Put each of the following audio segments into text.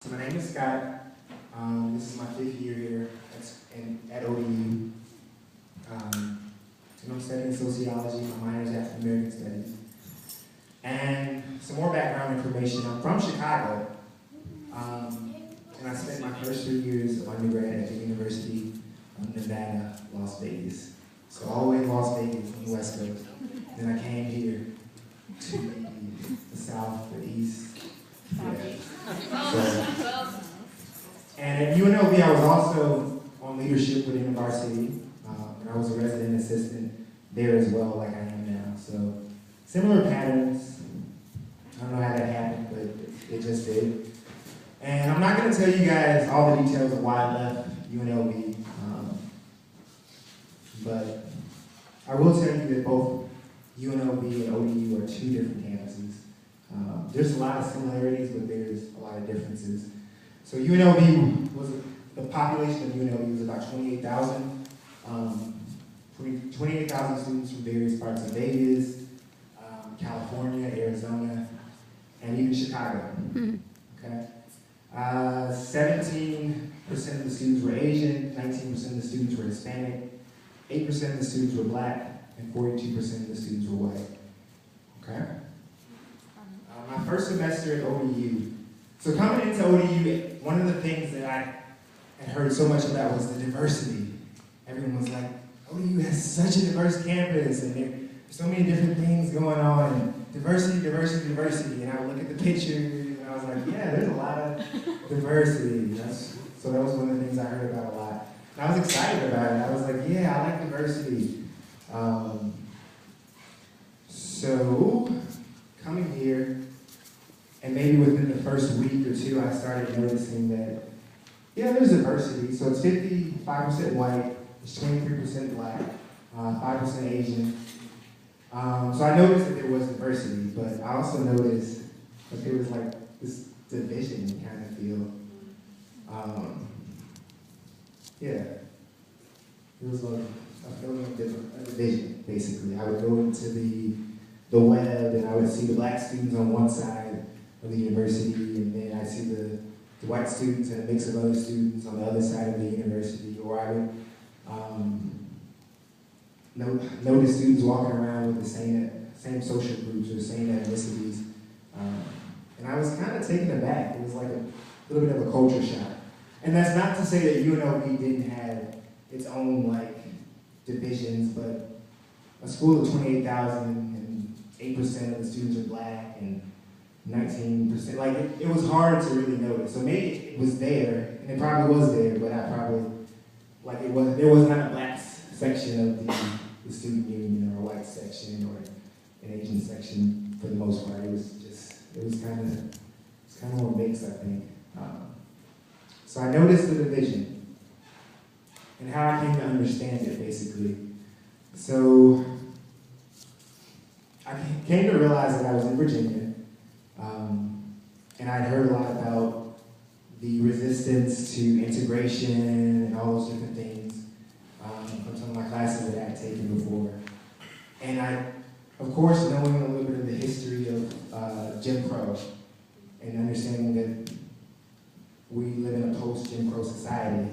So my name is Scott. This is my 5th year here at ODU. And I'm studying sociology. My minor is African American Studies. And some more background information. I'm from Chicago. And I spent my first 3 years of undergrad at the University of Nevada, Las Vegas. So all the way in Las Vegas on the West Coast. Then I came here to the South, the East. Yeah. So, and at UNLV, I was also on leadership within the varsity, and I was a resident assistant there as well, like I am now. So similar patterns. I don't know how that happened, but it just did. And I'm not going to tell you guys all the details of why I left UNLV, but I will tell you that both UNLV and ODU are 2 different campuses. There's a lot of similarities, but there's a lot of differences. So UNLV the population of UNLV was about 28,000. 28,000 students from various parts of Vegas, California, Arizona, and even Chicago. Okay. 17% of the students were Asian, 19% of the students were Hispanic, 8% of the students were Black, and 42% of the students were white. Okay. My first semester at ODU. So coming into ODU, one of the things that I had heard so much about was the diversity. Everyone was like, ODU has such a diverse campus, and there's so many different things going on, and diversity, diversity, diversity. And I would look at the pictures, and I was like, yeah, there's a lot of diversity. So that was one of the things I heard about a lot. And I was excited about it. I was like, yeah, I like diversity. So coming here, and maybe within the first week or 2, I started noticing that, yeah, there's diversity. So it's 55% white, it's 23% Black, 5% Asian. So I noticed that there was diversity, but I also noticed that there was like this division kind of feel. It was like a feeling of a division, basically. I would go into the web and I would see the Black students on one side of the university, and then I see the white students and a mix of other students on the other side of the university, or I would notice students walking around with the same social groups or same ethnicities, and I was kind of taken aback. It was like a little bit of a culture shock. And that's not to say that UNLV didn't have its own like divisions, but a school of 28,000 and 8% of the students are Black and 19%, like it was hard to really notice. So maybe it was there, and it probably was there, but I probably, like there was not a Black section of the student union, or a white section, or an Asian section for the most part. It was kind of more mixed, I think. So I noticed the division, and how I came to understand it, basically. So I came to realize that I was in Virginia, and I'd heard a lot about the resistance to integration and all those different things from some of my classes that I had taken before. And I, of course, knowing a little bit of the history of Jim Crow, and understanding that we live in a post-Jim Crow society,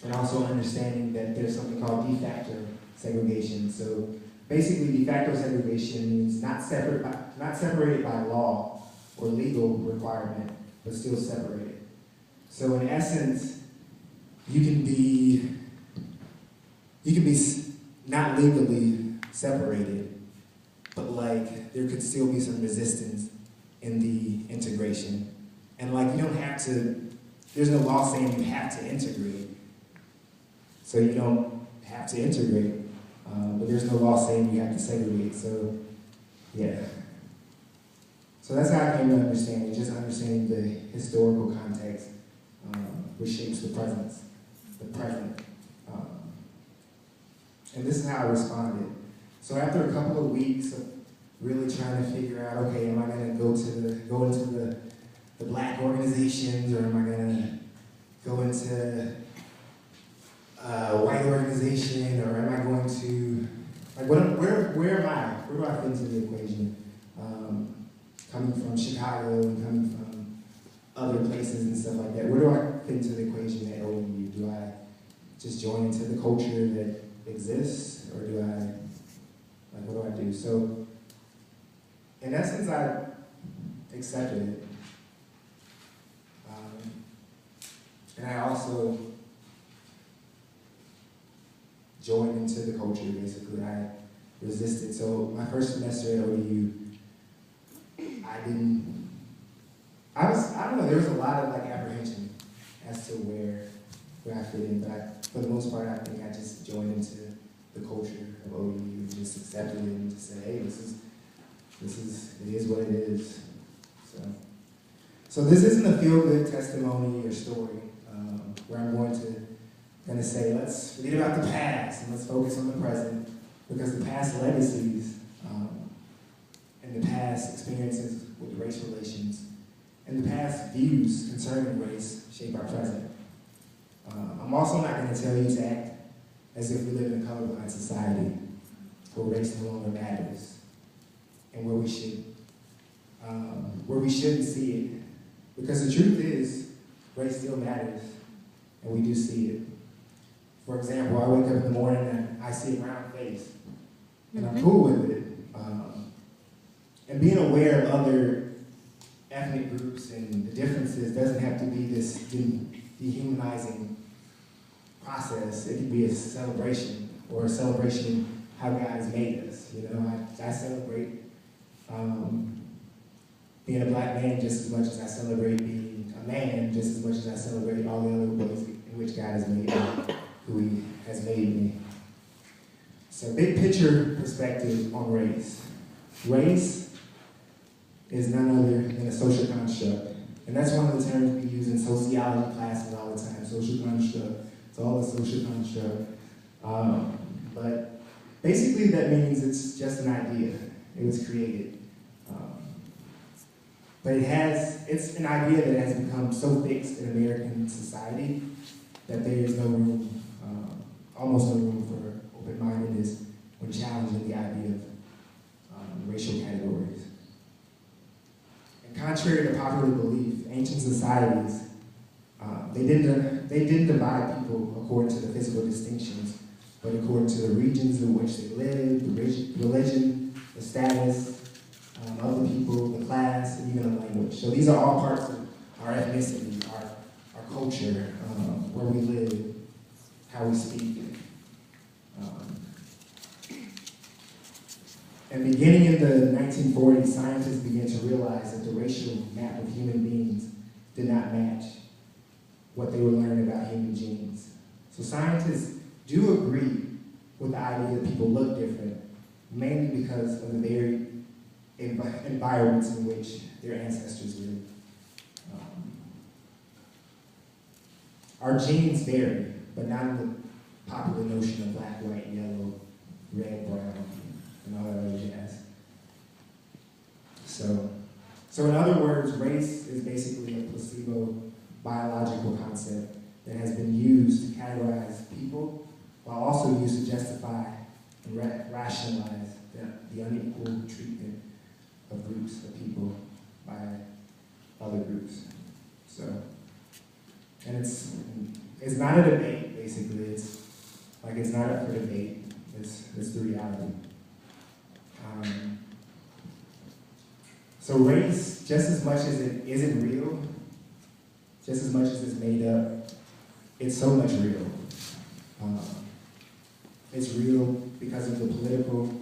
and also understanding that there's something called de facto segregation. So basically, de facto segregation means not separated by law or legal requirement, but still separated. So in essence, you can be not legally separated, but like there could still be some resistance in the integration. And like you don't have to, there's no law saying you have to integrate. So you don't have to integrate, but there's no law saying you have to segregate. So yeah. So that's how I came to understand it, just understanding the historical context, which shapes the present. And this is how I responded. So after a couple of weeks of really trying to figure out, okay, am I going to go into the Black organizations, or am I going to go into a white organization, or am I going to, like, where am I? Where do I fit into the equation? Coming from Chicago and coming from just join into the culture that exists, or do I, like, what do I do? So, in essence, I accepted it. And I also joined into the culture, basically. I resisted. So my first semester at ODU, I don't know, there was a lot of like apprehension as to where I fit in, but for the most part, I think I just joined into the culture of ODU and just accepted it and just said, hey, it is what it is. So this isn't a feel-good testimony or story where I'm going to say, let's forget about the past and let's focus on the present, because the past legacies and the past experiences with race relations and the past views concerning race shape our present. I'm also not going to tell you to act as if we live in a colorblind society where race no longer matters and where we shouldn't see it. Because the truth is, race still matters, and we do see it. For example, I wake up in the morning and I see a brown face, and I'm cool with it. And being aware of other ethnic groups and the differences doesn't have to be this dehumanizing process. It can be a celebration, or a celebration how God has made us. You know, I celebrate being a black man just as much as I celebrate being a man, just as much as I celebrate all the other ways in which God has made me, who He has made me. So, big picture perspective on race. Race is none other than a social construct. And that's one of the terms we use in sociology classes all the time, social construct. It's all a social construct. But basically that means it's just an idea. It was created. But it's an idea that has become so fixed in American society that there is no room, almost no room for open-mindedness when challenging the idea of racial categories. And contrary to popular belief, ancient societies, they didn't divide people according to the physical distinctions, but according to the regions in which they lived, the religion, the status of the people, the class, and even the language. So these are all parts of our ethnicity, our culture, where we live, how we speak. And beginning in the 1940s, scientists began to realize that the racial map of human beings did not match what they were learning about human genes. So scientists do agree with the idea that people look different, mainly because of the very environments in which their ancestors lived. Our genes vary, but not in the popular notion of black, white, yellow, red, brown, and all that other jazz. So in other words, race is basically a placebo biological concept that has been used to categorize people, while also used to justify and rationalize the unequal treatment of groups of people by other groups. So, and it's not a debate, basically. It's not up for debate. It's the reality. So race, just as much as it isn't real, just as much as it's made up, it's so much real. It's real because of the political,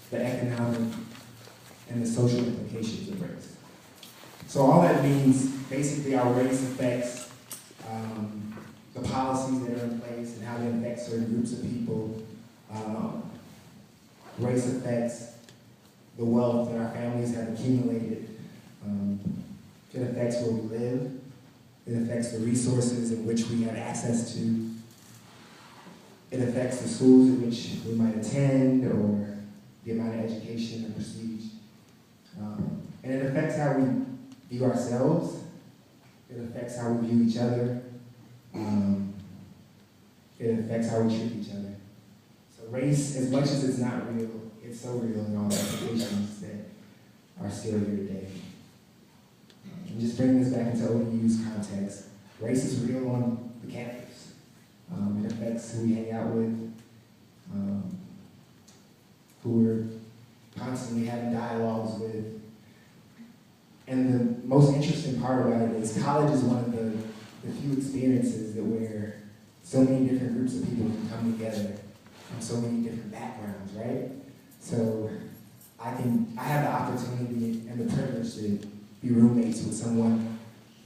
the economic, and the social implications of race. So all that means, basically, our race affects the policies that are in place and how they affect certain groups of people. Race affects the wealth that our families have accumulated. It affects where we live. It affects the resources in which we have access to. It affects the schools in which we might attend, or the amount of education and prestige. And it affects how we view ourselves. It affects how we view each other. It affects how we treat each other. So race, as much as it's not real, it's so real in all the applications that are still here today. And just bringing this back into ODU's context, race is real on the campus. It affects who we hang out with, who we're constantly having dialogues with. And the most interesting part about it is college is one of the few experiences that where so many different groups of people can come together from so many different backgrounds, right? So I have the opportunity and the privilege to be roommates with someone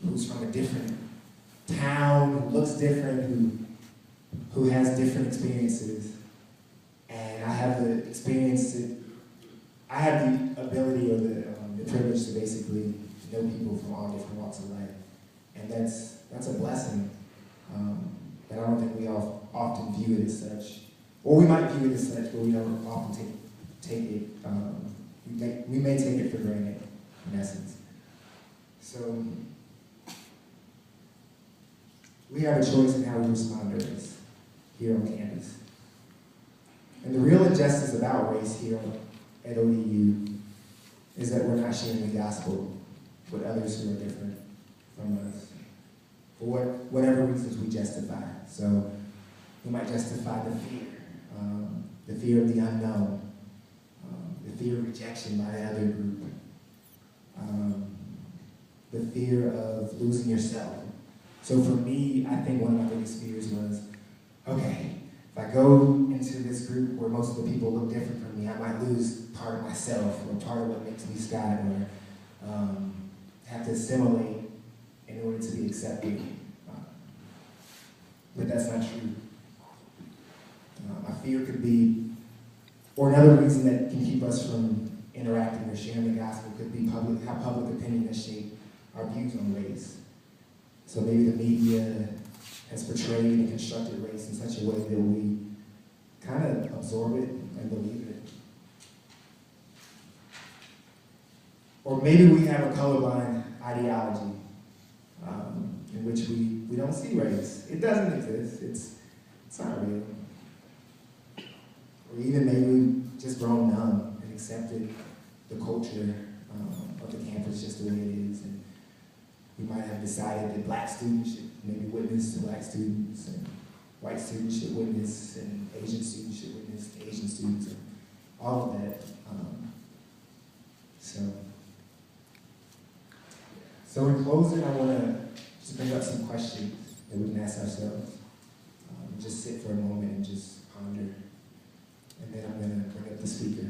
who's from a different town, who looks different, who has different experiences. And I have the experience I have the ability or the privilege to basically know people from all different walks of life. And that's a blessing. But I don't think we all often view it as such. Or we might view it as such, but we don't often take it, we may take it for granted, in essence. So, we have a choice in how we respond to race here on campus. And the real injustice about race here at ODU is that we're not sharing the gospel with others who are different from us, for whatever reasons we justify. So we might justify the fear of the unknown, the fear of rejection by another group, the fear of losing yourself. So for me, I think one of my biggest fears was, okay, if I go into this group where most of the people look different from me, I might lose part of myself or part of what makes me Scott, or have to assimilate in order to be accepted. But that's not true. My fear could be, or another reason that can keep us from interacting or sharing the gospel could be how public opinion has shaped our views on race. So maybe the media has portrayed and constructed race in such a way that we kind of absorb it and believe it. Or maybe we have a colorblind ideology in which we don't see race. It doesn't exist. It's not real. Or even maybe we've just grown numb and accepted the culture of the campus just the way it is. And we might have decided that black students should maybe witness to black students, and white students should witness, and Asian students should witness to Asian students, and all of that. So in closing, I want to just bring up some questions that we can ask ourselves. Just sit for a moment and just ponder. And then I'm going to bring up the speaker.